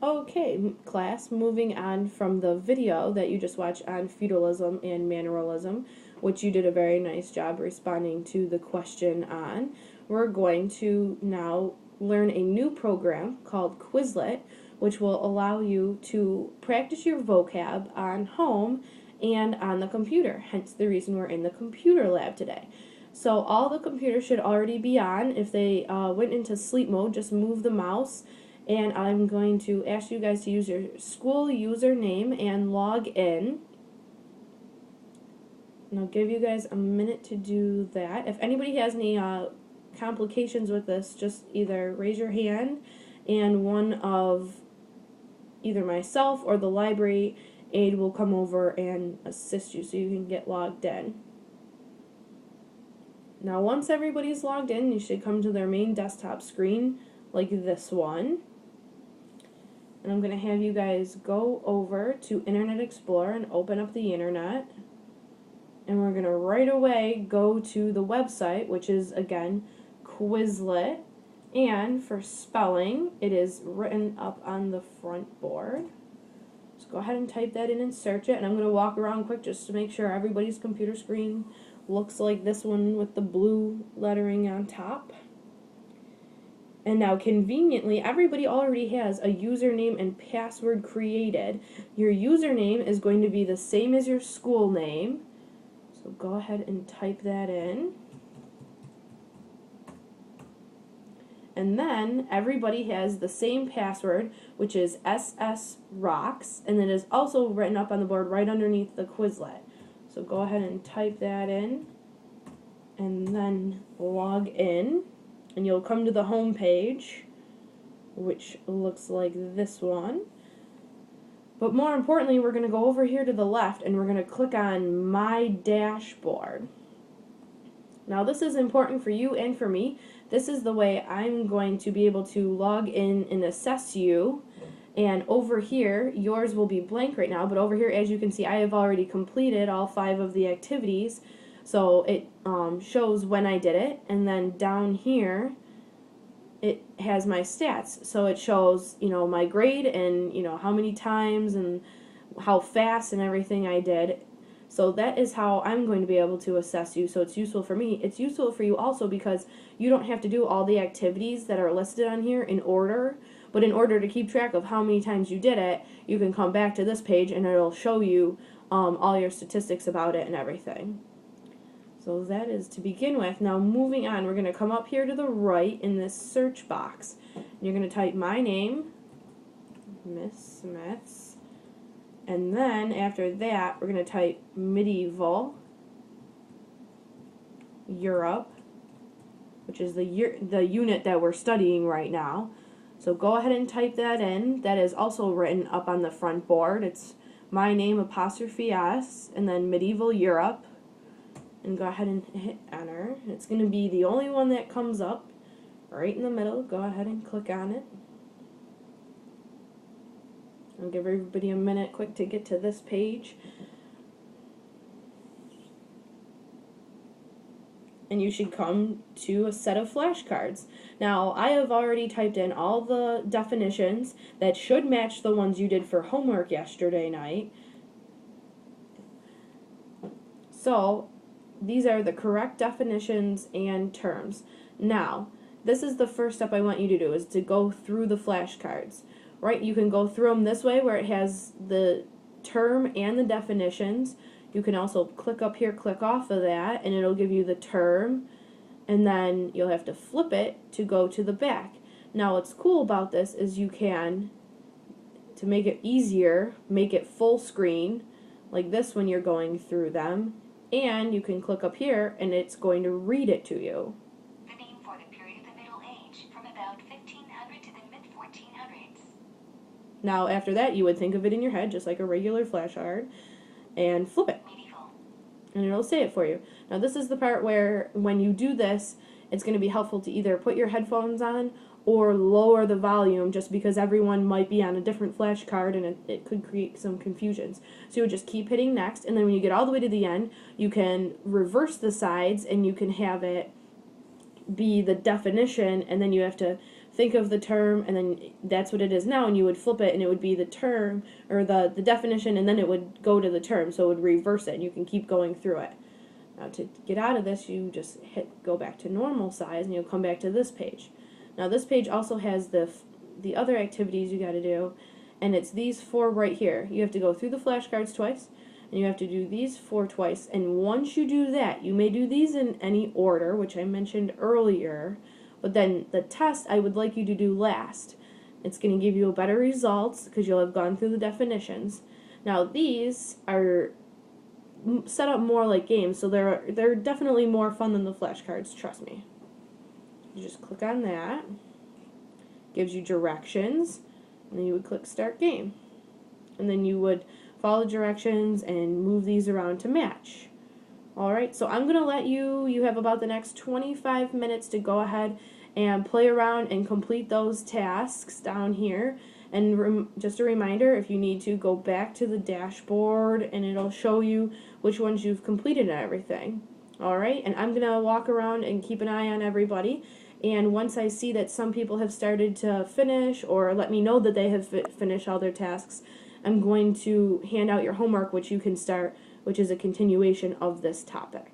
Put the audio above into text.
Okay, class, moving on from the video that you just watched on feudalism and manneralism, which you did a very nice job responding to the question on, we're going to now learn a new program called Quizlet, which will allow you to practice your vocab on home and on the computer, hence the reason we're in the computer lab today. So all the computers should already be on. If they went into sleep mode, just move the mouse, and I'm going to ask you guys to use your school username and log in. And I'll give you guys a minute to do that. If anybody has any complications with this, just either raise your hand and one of either myself or the library aide will come over and assist you so you can get logged in. Now once everybody's logged in, you should come to their main desktop screen like this one. And I'm going to have you guys go over to Internet Explorer and open up the internet. And we're going to right away go to the website, which is, again, Quizlet. And for spelling, it is written up on the front board. So go ahead and type that in and search it. And I'm going to walk around quick just to make sure everybody's computer screen looks like this one with the blue lettering on top. And now, conveniently, everybody already has a username and password created. Your username is going to be the same as your school name. So go ahead and type that in. And then everybody has the same password, which is SSRocks, and it is also written up on the board right underneath the Quizlet. So go ahead and type that in, and then log in. And you'll come to the home page, which looks like this one. But more importantly, we're going to go over here to the left and we're going to click on My Dashboard. Now this is important for you and for me. This is the way I'm going to be able to log in and assess you. And over here, yours will be blank right now, but over here, as you can see, I have already completed all 5 of the activities. So it shows when I did it, and then down here it has my stats. So it shows, my grade and, how many times and how fast and everything I did. So that is how I'm going to be able to assess you. So it's useful for me. It's useful for you also because you don't have to do all the activities that are listed on here in order. But in order to keep track of how many times you did it, you can come back to this page and it'll show you all your statistics about it and everything. So that is to begin with. Now moving on, we're going to come up here to the right in this search box. And you're going to type my name, Miss Smiths, and then after that we're going to type medieval Europe, which is the unit that we're studying right now. So go ahead and type that in. That is also written up on the front board. It's my name '(S) and then medieval Europe. And go ahead and hit enter. It's going to be the only one that comes up right in the middle. Go ahead and click on it. I'll give everybody a minute quick to get to this page. And you should come to a set of flashcards. Now, I have already typed in all the definitions that should match the ones you did for homework yesterday night. So these are the correct definitions and terms. Now, this is the first step I want you to do, is to go through the flashcards. Right? You can go through them this way where it has the term and the definitions. You can also click up here, click off of that, and it'll give you the term, and then you'll have to flip it to go to the back. Now, what's cool about this is you can, to make it easier, make it full screen, like this when you're going through them. And you can click up here and it's going to read it to you. The name for the period of the Middle Age from about 1500 to the mid-1400s. Now after that you would think of it in your head just like a regular flashcard and flip it. Medieval. And it'll say it for you. Now this is the part where when you do this, it's going to be helpful to either put your headphones on or lower the volume, just because everyone might be on a different flashcard and it could create some confusions. So you would just keep hitting next, and then when you get all the way to the end, you can reverse the sides and you can have it be the definition, and then you have to think of the term, and then that's what it is now, and you would flip it, and it would be the term, or the definition, and then it would go to the term, so it would reverse it, and you can keep going through it. Now to get out of this, you just go back to normal size, and you'll come back to this page. Now this page also has the other activities you got to do, and it's these 4 right here. You have to go through the flashcards twice, and you have to do these 4 twice, and once you do that, you may do these in any order, which I mentioned earlier, but then the test I would like you to do last. It's going to give you a better results because you'll have gone through the definitions. Now these are set up more like games, so they're definitely more fun than the flashcards, trust me. You just click on that, gives you directions, and then you would click Start Game. And then you would follow the directions and move these around to match. Alright, so I'm going to let you have about the next 25 minutes to go ahead and play around and complete those tasks down here. And just a reminder, if you need to, go back to the dashboard and it'll show you which ones you've completed and everything. Alright, and I'm going to walk around and keep an eye on everybody. And once I see that some people have started to finish or let me know that they have finished all their tasks, I'm going to hand out your homework, which you can start, which is a continuation of this topic.